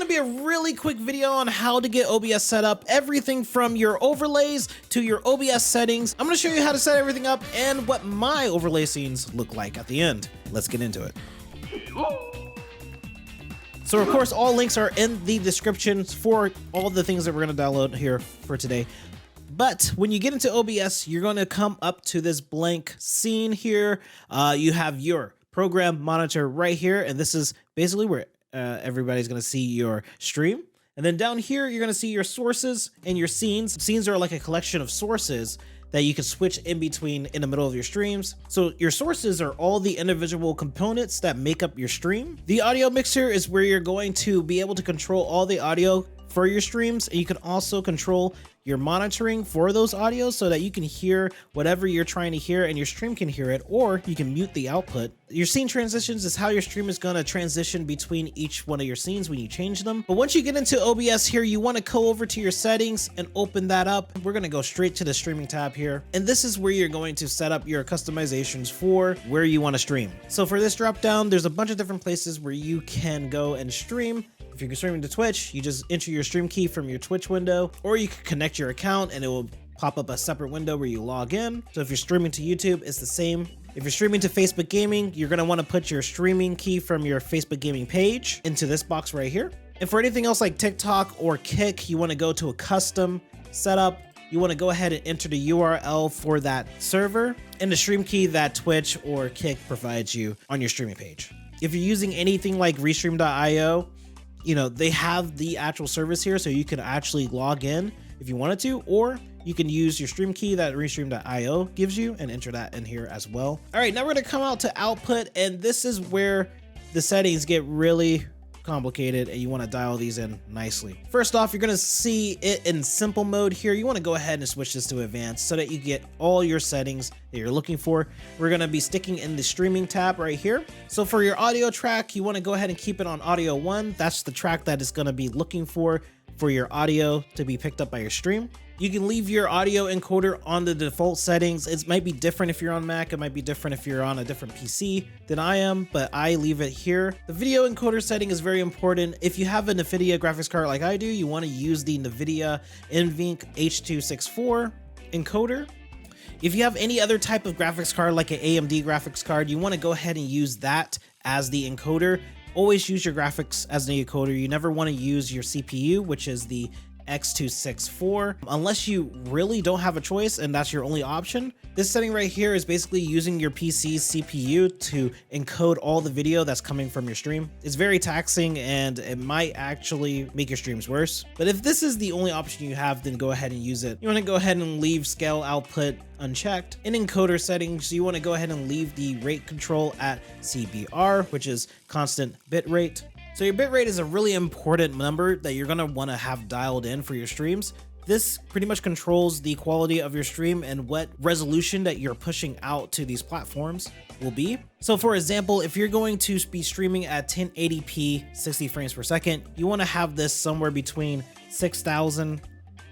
be a really quick video on how to get OBS set up, everything from your overlays to your OBS settings. I'm gonna show you how to set everything up and what my overlay scenes look like at the end. Let's get into it. So of course, all links are in the descriptions for all the things that we're gonna download here for today. But when you get into OBS, you're gonna come up to this blank scene here. You have your program monitor right here, and this is basically where everybody's gonna see your stream. And then down here, you're gonna see your sources and your scenes. Scenes are like a collection of sources that you can switch in between in the middle of your streams. So your sources are all the individual components that make up your stream. The audio mixer is where you're going to be able to control all the audio for your streams, and you can also control your monitoring for those audios so that you can hear whatever you're trying to hear and your stream can hear it, or you can mute the output. Your scene transitions is how your stream is going to transition between each one of your scenes when you change them. But once you get into OBS here, you want to go over to your settings and open that up. We're going to go straight to the streaming tab here, and this is where you're going to set up your customizations for where you want to stream. So for this drop down, there's a bunch of different places where you can go and stream. If you're streaming to Twitch, you just enter your stream key from your Twitch window, or you can connect your account and it will pop up a separate window where you log in. So if you're streaming to YouTube, it's the same. If you're streaming to Facebook Gaming, you're gonna wanna put your streaming key from your Facebook Gaming page into this box right here. And for anything else like TikTok or Kick, you wanna go to a custom setup. You wanna go ahead and enter the URL for that server and the stream key that Twitch or Kick provides you on your streaming page. If you're using anything like Restream.io, you know, they have the actual service here, so you can actually log in if you wanted to, or you can use your stream key that Restream.io gives you and enter that in here as well. All right, now we're gonna come out to output, and this is where the settings get really complicated and you want to dial these in nicely. First off, you're going to see it in simple mode here. You want to go ahead and switch this to advanced so that you get all your settings that you're looking for. We're going to be sticking in the streaming tab right here. So for your audio track, you want to go ahead and keep it on audio 1. That's the track that is going to be looking for your audio to be picked up by your stream. You can leave your audio encoder on the default settings. It might be different if you're on Mac. It might be different if you're on a different PC than I am, but I leave it here. The video encoder setting is very important. If you have a NVIDIA graphics card like I do, you want to use the NVIDIA NVENC H.264 encoder. If you have any other type of graphics card like an AMD graphics card, you want to go ahead and use that as the encoder. Always use your graphics as the encoder. You never want to use your CPU, which is the X264, unless you really don't have a choice and that's your only option. This setting right here is basically using your PC's CPU to encode all the video that's coming from your stream. It's very taxing and it might actually make your streams worse. But if this is the only option you have, then go ahead and use it. You want to go ahead and leave scale output unchecked. In encoder settings, you want to go ahead and leave the rate control at CBR, which is constant bit rate. So your bitrate is a really important number that you're gonna wanna have dialed in for your streams. This pretty much controls the quality of your stream and what resolution that you're pushing out to these platforms will be. So for example, if you're going to be streaming at 1080p 60 frames per second, you wanna have this somewhere between 6,000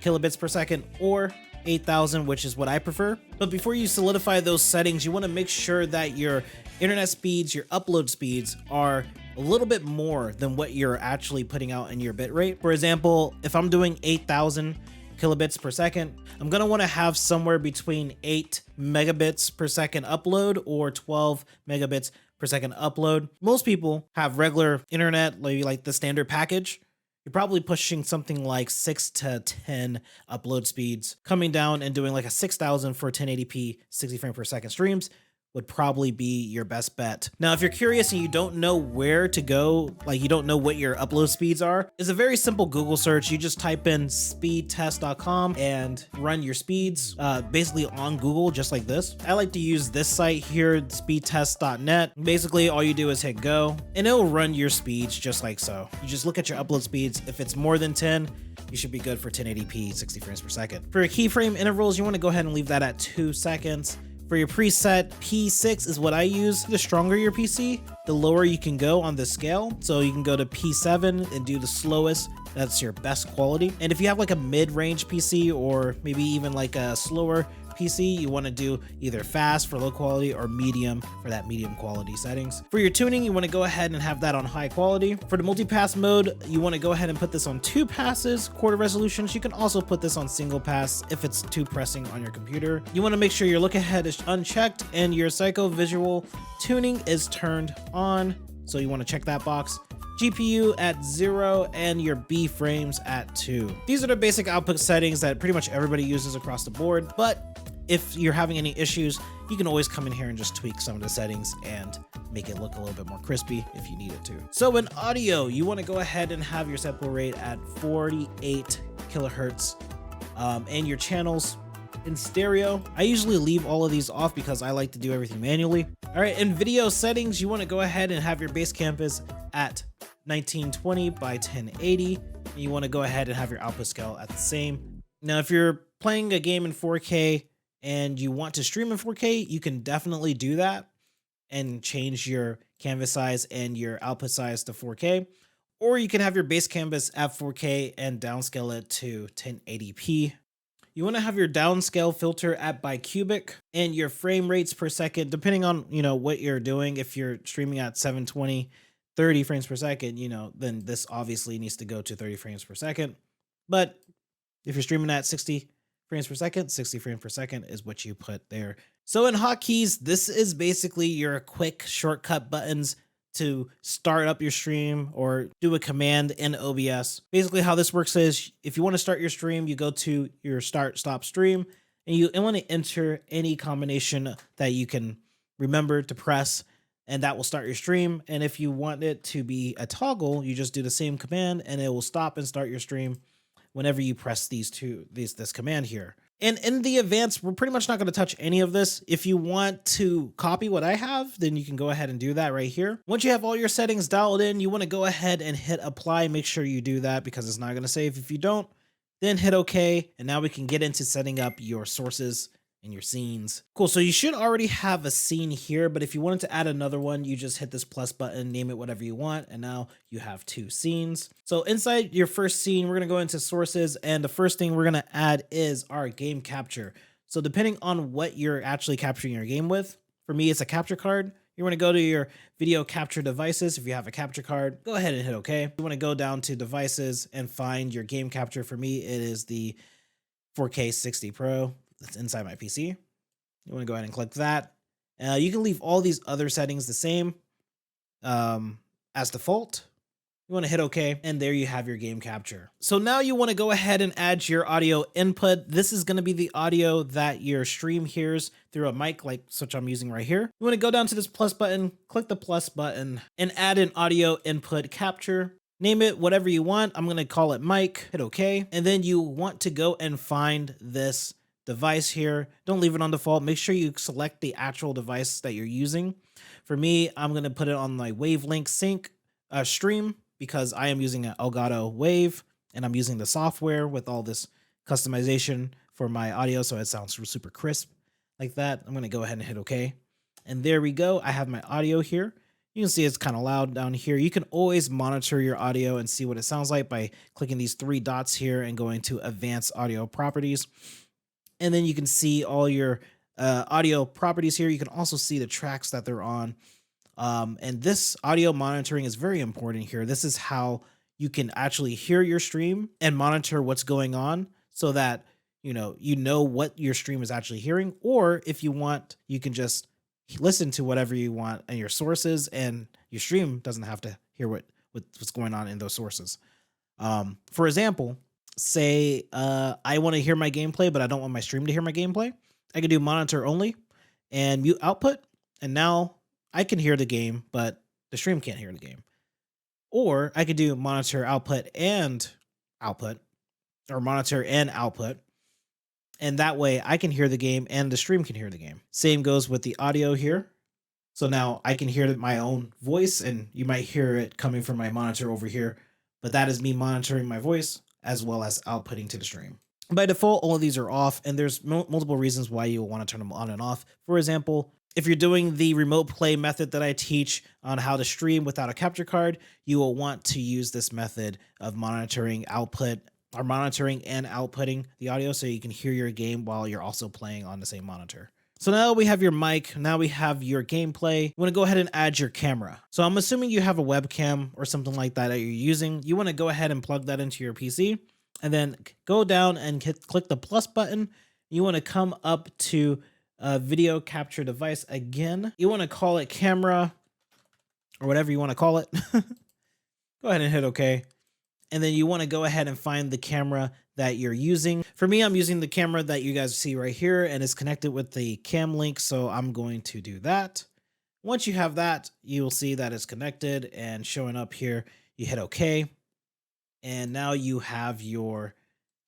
kilobits per second or 8,000, which is what I prefer. But before you solidify those settings, you wanna make sure that your internet speeds, your upload speeds are a little bit more than what you're actually putting out in your bitrate. For example, if I'm doing 8,000 kilobits per second, I'm gonna wanna have somewhere between 8 megabits per second upload or 12 megabits per second upload. Most people have regular internet, like the standard package. You're probably pushing something like 6 to 10 upload speeds. Coming down and doing like a 6,000 for 1080p 60 frame per second streams would probably be your best bet. Now, if you're curious and you don't know where to go, like you don't know what your upload speeds are, it's a very simple Google search. You just type in speedtest.com and run your speeds basically on Google, just like this. I like to use this site here, speedtest.net. Basically, all you do is hit go and it'll run your speeds just like so. You just look at your upload speeds. If it's more than 10, you should be good for 1080p 60 frames per second. For your keyframe intervals, you want to go ahead and leave that at 2 seconds. For your preset, P6 is what I use. The stronger your PC, the lower you can go on the scale. So you can go to P7 and do the slowest. That's your best quality. And if you have like a mid-range PC or maybe even like a slower PC, you want to do either fast for low quality or medium for that medium quality settings. For your tuning, you want to go ahead and have that on high quality. For the multipass mode, you want to go ahead and put this on 2 passes, quarter resolutions. You can also put this on single pass if it's too pressing on your computer. You want to make sure your look ahead is unchecked and your psycho visual tuning is turned on. So you want to check that box. GPU at 0 and your B frames at 2. These are the basic output settings that pretty much everybody uses across the board, but if you're having any issues, you can always come in here and just tweak some of the settings and make it look a little bit more crispy if you need it to. So in audio, you want to go ahead and have your sample rate at 48 kilohertz and your channels in stereo. I usually leave all of these off because I like to do everything manually. All right, in video settings, you want to go ahead and have your base campus at 1920 by 1080. And you want to go ahead and have your output scale at the same. Now, if you're playing a game in 4K and you want to stream in 4K, you can definitely do that and change your canvas size and your output size to 4K. Or you can have your base canvas at 4K and downscale it to 1080p. You want to have your downscale filter at bicubic and your frame rates per second, depending on, what you're doing. If you're streaming at 720, 30 frames per second, then this obviously needs to go to 30 frames per second. But if you're streaming at 60 frames per second, 60 frames per second is what you put there. So in hotkeys, this is basically your quick shortcut buttons to start up your stream or do a command in OBS. Basically how this works is if you want to start your stream, you go to your start stop stream and you want to enter any combination that you can remember to press, and that will start your stream. And if you want it to be a toggle, you just do the same command and it will stop and start your stream whenever you press this command here. And in the advanced, we're pretty much not going to touch any of this. If you want to copy what I have, then you can go ahead and do that right here. Once you have all your settings dialed in, you want to go ahead and hit apply. Make sure you do that because it's not going to save. If you don't, then hit OK. And now we can get into setting up your sources and your scenes. Cool. So you should already have a scene here, but if you wanted to add another one, you just hit this plus button, name it whatever you want, and now you have 2 scenes. So inside your first scene, we're going to go into sources, and the first thing we're going to add is our game capture. So depending on what you're actually capturing your game with, for me, it's a capture card. You want to go to your video capture devices. If you have a capture card, go ahead and hit OK. You want to go down to devices and find your game capture. For me, it is the 4K 60 Pro. That's inside my PC. You want to go ahead and click that. You can leave all these other settings the same as default. You want to hit OK, and there you have your game capture. So now you want to go ahead and add your audio input. This is going to be the audio that your stream hears through a mic, like which I'm using right here. You want to go down to this plus button, click the plus button, and add an audio input capture. Name it whatever you want. I'm going to call it mic. Hit OK. And then you want to go and find this device here. Don't leave it on default. Make sure you select the actual device that you're using. For me, I'm going to put it on my Wavelink Sync stream because I am using an Elgato Wave and I'm using the software with all this customization for my audio so it sounds super crisp like that. I'm going to go ahead and hit OK. And there we go. I have my audio here. You can see it's kind of loud down here. You can always monitor your audio and see what it sounds like by clicking these 3 dots here and going to Advanced Audio Properties. And then you can see all your audio properties here. You can also see the tracks that they're on. And this audio monitoring is very important here. This is how you can actually hear your stream and monitor what's going on so that you know what your stream is actually hearing. Or if you want, you can just listen to whatever you want and your sources, and your stream doesn't have to hear what's going on in those sources. For example, say I want to hear my gameplay, but I don't want my stream to hear my gameplay. I can do monitor only and mute output. And now I can hear the game, but the stream can't hear the game. Or I could do monitor output and output, or monitor and output. And that way I can hear the game and the stream can hear the game. Same goes with the audio here. So now I can hear my own voice, and you might hear it coming from my monitor over here, but that is me monitoring my voice as well as outputting to the stream. By default, all of these are off, and there's multiple reasons why you will want to turn them on and off. For example, if you're doing the remote play method that I teach on how to stream without a capture card, you will want to use this method of monitoring output are monitoring and outputting the audio so you can hear your game while you're also playing on the same monitor. So now we have your mic, now we have your gameplay. You want to go ahead and add your camera. So I'm assuming you have a webcam or something like that you're using. You want to go ahead and plug that into your PC and then go down and click the plus button. You want to come up to video capture device again. You want to call it camera or whatever you want to call it. Go ahead and hit OK. And then you want to go ahead and find the camera that you're using. For me, I'm using the camera that you guys see right here and it's connected with the cam link. So I'm going to do that. Once you have that, you will see that it's connected and showing up here. You hit OK. And now you have your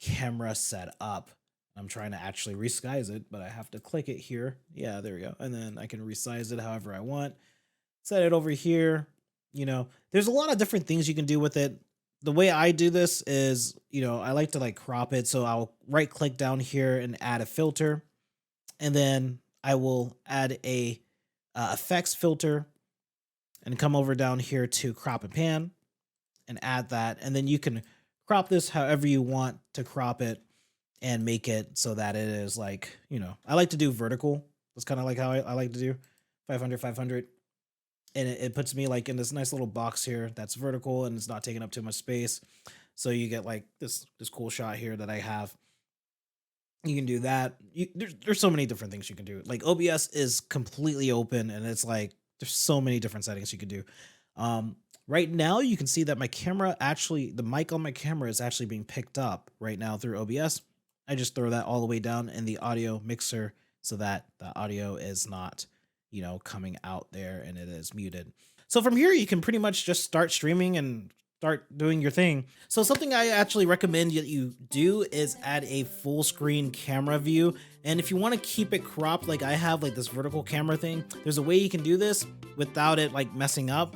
camera set up. I'm trying to actually resize it, but I have to click it here. Yeah, there we go. And then I can resize it however I want. Set it over here. You know, there's a lot of different things you can do with it. The way I do this is, you know, I like to like crop it. So I'll right click down here and add a filter. And then I will add a effects filter and come over down here to crop and pan and add that. And then you can crop this however you want to crop it and make it so that it is like, you know, I like to do vertical. That's kind of like how I like to do 500, 500. And it puts me like in this nice little box here that's vertical and it's not taking up too much space. So you get like this cool shot here that I have. You can do that. There's so many different things you can do. Like OBS is completely open and it's like there's so many different settings you can do. Right now you can see that my camera actually, the mic on my camera is actually being picked up right now through OBS. I just throw that all the way down in the audio mixer so that the audio is not, you know, coming out there and it is muted. So from here, you can pretty much just start streaming and start doing your thing. So something I actually recommend that you do is add a full screen camera view. And if you want to keep it cropped, like I have like this vertical camera thing, there's a way you can do this without it like messing up.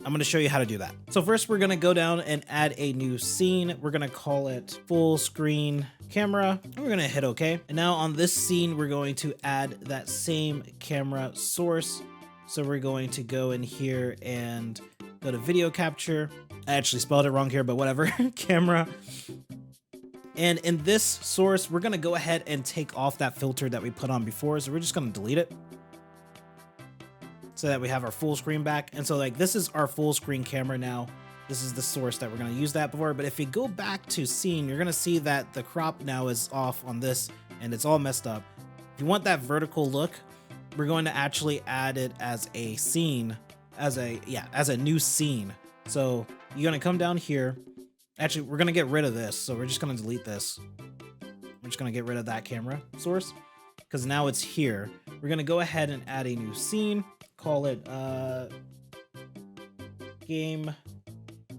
I'm going to show you how to do that. So first we're going to go down and add a new scene. We're going to call it full screen camera. And we're going to hit OK. And now on this scene, we're going to add that same camera source. So we're going to go in here and go to video capture. I actually spelled it wrong here, but whatever. Camera. And in this source, we're going to go ahead and take off that filter that we put on before. So we're just going to delete it, so that we have our full screen back. And so like this is our full screen camera now. This is the source that we're going to use that before. But if you go back to scene, you're going to see that the crop now is off on this and it's all messed up. If you want that vertical look, we're going to actually add it as a scene, as a new scene. So you're going to come down here. Actually, we're going to get rid of this. So we're just going to delete this. We're just going to get rid of that camera source because now it's here. We're going to go ahead and add a new scene. Call it game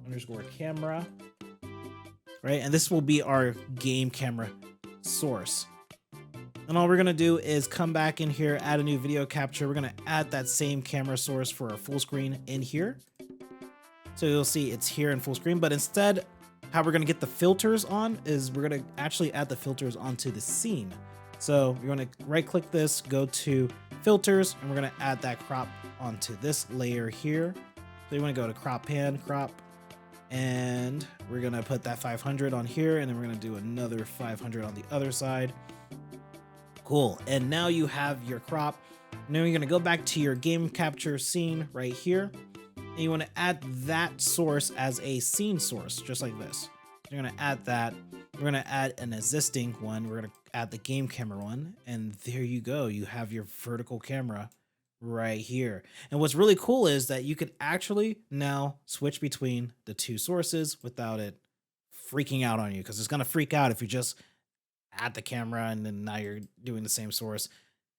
underscore camera, right? And this will be our game camera source. And all we're gonna do is come back in here, add a new video capture. We're gonna add that same camera source for our full screen in here. So you'll see it's here in full screen, but instead, how we're gonna get the filters on is we're gonna actually add the filters onto the scene. So you're gonna right click this, go to filters, and we're gonna add that crop onto this layer here. So you wanna go to crop pan, crop, and we're gonna put that 500 on here, and then we're gonna do another 500 on the other side. Cool, and now you have your crop. Now you're gonna go back to your game capture scene right here, and you wanna add that source as a scene source, just like this. You're gonna add that. We're gonna add an existing one. We're gonna add the game camera one, and there you go. You have your vertical camera right here. And what's really cool is that you could actually now switch between the two sources without it freaking out on you, because it's gonna freak out if you just add the camera and then now you're doing the same source.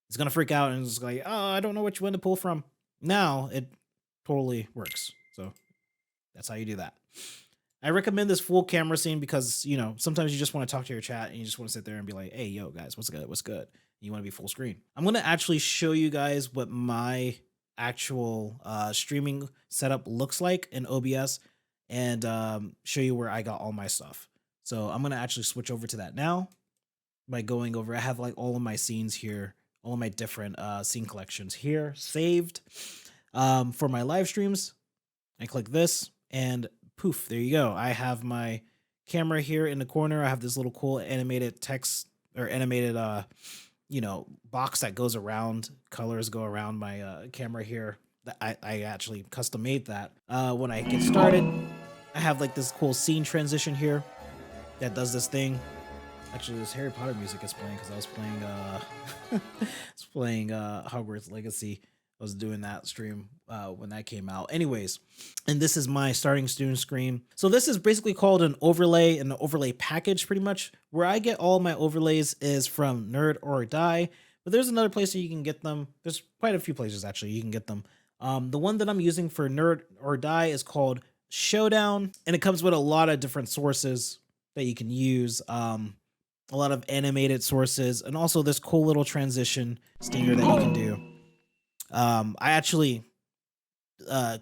It's gonna freak out and it's like, oh, I don't know which one to pull from. Now it totally works. So that's how you do that. I recommend this full camera scene because, you know, sometimes you just want to talk to your chat and you just want to sit there and be like, hey, yo, guys, what's good? What's good? You want to be full screen. I'm going to actually show you guys what my actual streaming setup looks like in OBS and show you where I got all my stuff. So I'm going to actually switch over to that now by going over. I have like all of my scenes here, all of my different scene collections here saved. For my live streams, I click this and poof, there you go. I have my camera here in the corner, I have this little cool animated text or animated box that goes around, colors go around my camera here. I actually custom made that. When I get started, I have like this cool scene transition here that does this thing. Actually, this Harry Potter music is playing because I was playing Hogwarts Legacy. I was doing that stream when that came out. Anyways, and this is my starting student screen. So this is basically called an overlay and an overlay package pretty much. Where I get all my overlays is from Nerd or Die, but there's another place that you can get them. There's quite a few places actually you can get them. The one that I'm using for Nerd or Die is called Showdown, and it comes with a lot of different sources that you can use. A lot of animated sources, and also this cool little transition stinger that you can do. I actually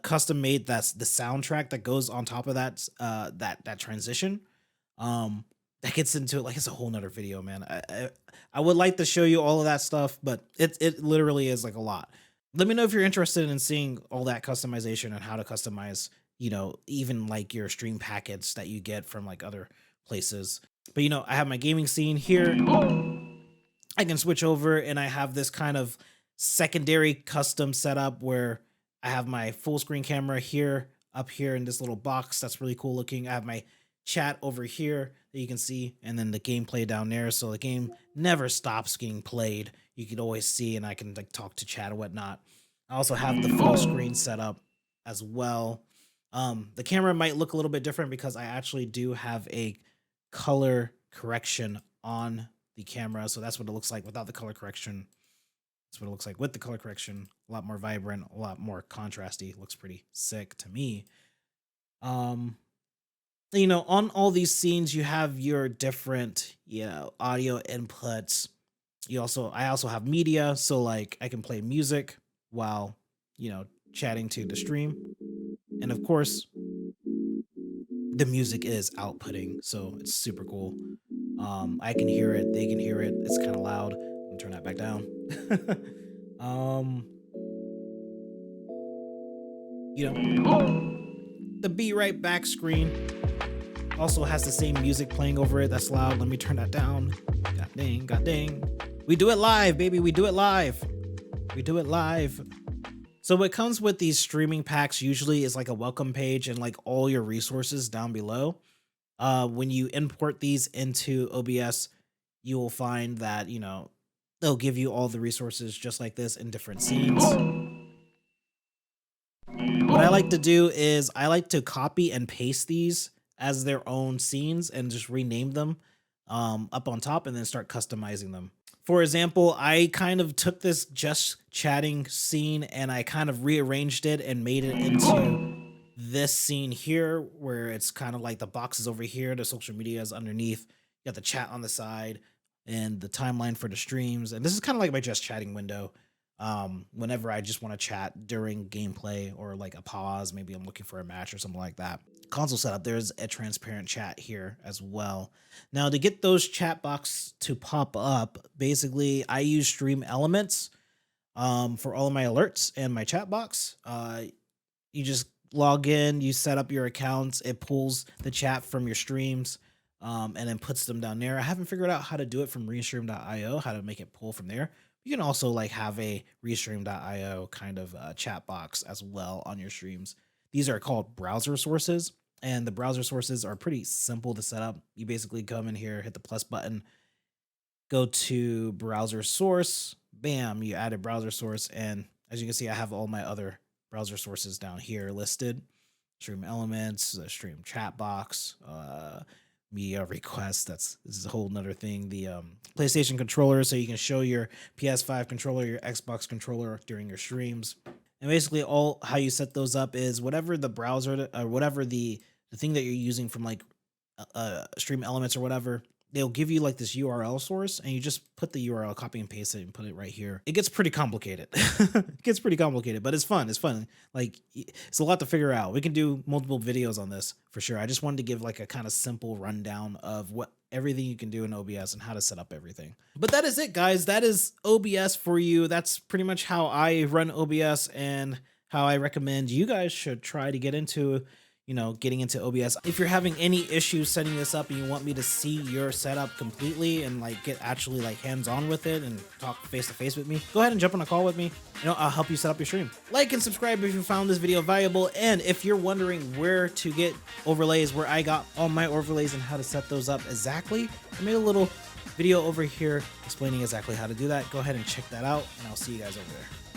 custom made the soundtrack that goes on top of that that transition. That gets into it like it's a whole nother video, man. I would like to show you all of that stuff, but it literally is like a lot. Let me know if you're interested in seeing all that customization and how to customize, even like your stream packets that you get from like other places. But I have my gaming scene here. I can switch over and I have this kind of secondary custom setup where I have my full screen camera here, up here in this little box. That's really cool looking. I have my chat over here that you can see, and then the gameplay down there. So the game never stops getting played. You can always see, and I can like talk to chat or whatnot. I also have the full screen setup as well. The camera might look a little bit different because I actually do have a color correction on the camera. So that's what it looks like without the color correction. That's what it looks like with the color correction. A lot more vibrant, a lot more contrasty. Looks pretty sick to me. On all these scenes, you have your different, audio inputs. I also have media. So like I can play music while, chatting to the stream. And of course, the music is outputting, so it's super cool. I can hear it, they can hear it. It's kind of loud. I'm gonna turn that back down. The bitrate back screen also has the same music playing over it. That's loud. Let me turn that down. God dang. We do it live, baby. We do it live. So what comes with these streaming packs usually is like a welcome page and like all your resources down below. When you import these into OBS, you will find that, they'll give you all the resources just like this in different scenes. What I like to do is I like to copy and paste these as their own scenes and just rename them up on top and then start customizing them. For example, I kind of took this just chatting scene and I kind of rearranged it and made it into this scene here where it's kind of like the boxes over here, the social media is underneath, you got the chat on the side and the timeline for the streams. And this is kind of like my just chatting window. Whenever I just want to chat during gameplay or like a pause, maybe I'm looking for a match or something like that. Console setup, there's a transparent chat here as well. Now to get those chat box to pop up, basically I use Stream Elements for all of my alerts and my chat box. You just log in, you set up your accounts, it pulls the chat from your streams and then puts them down there. I haven't figured out how to do it from restream.io, how to make it pull from there. You can also like have a restream.io kind of chat box as well on your streams. These are called browser sources, and the browser sources are pretty simple to set up. You basically come in here, hit the plus button, go to browser source, bam, you add a browser source. And as you can see, I have all my other browser sources down here listed. Stream Elements, the stream chat box, media requests. This is a whole nother thing. The PlayStation controller, so you can show your PS5 controller, your Xbox controller during your streams. And basically all how you set those up is whatever the browser or whatever the thing that you're using from like Stream Elements or whatever, they'll give you like this URL source and you just put the URL, copy and paste it and put it right here. It gets pretty complicated. It gets pretty complicated, but it's fun. It's fun. Like it's a lot to figure out. We can do multiple videos on this for sure. I just wanted to give like a kind of simple rundown of what everything you can do in OBS and how to set up everything. But that is it, guys. That is OBS for you. That's pretty much how I run OBS and how I recommend you guys should try to get into, you know, getting into OBS. If you're having any issues setting this up and you want me to see your setup completely and like get actually like hands-on with it and talk face to face with me, go ahead and jump on a call with me. You know, I'll help you set up your stream. Like and subscribe if you found this video valuable. And if you're wondering where to get overlays, where I got all my overlays and how to set those up exactly, I made a little video over here explaining exactly how to do that. Go ahead and check that out, and I'll see you guys over there.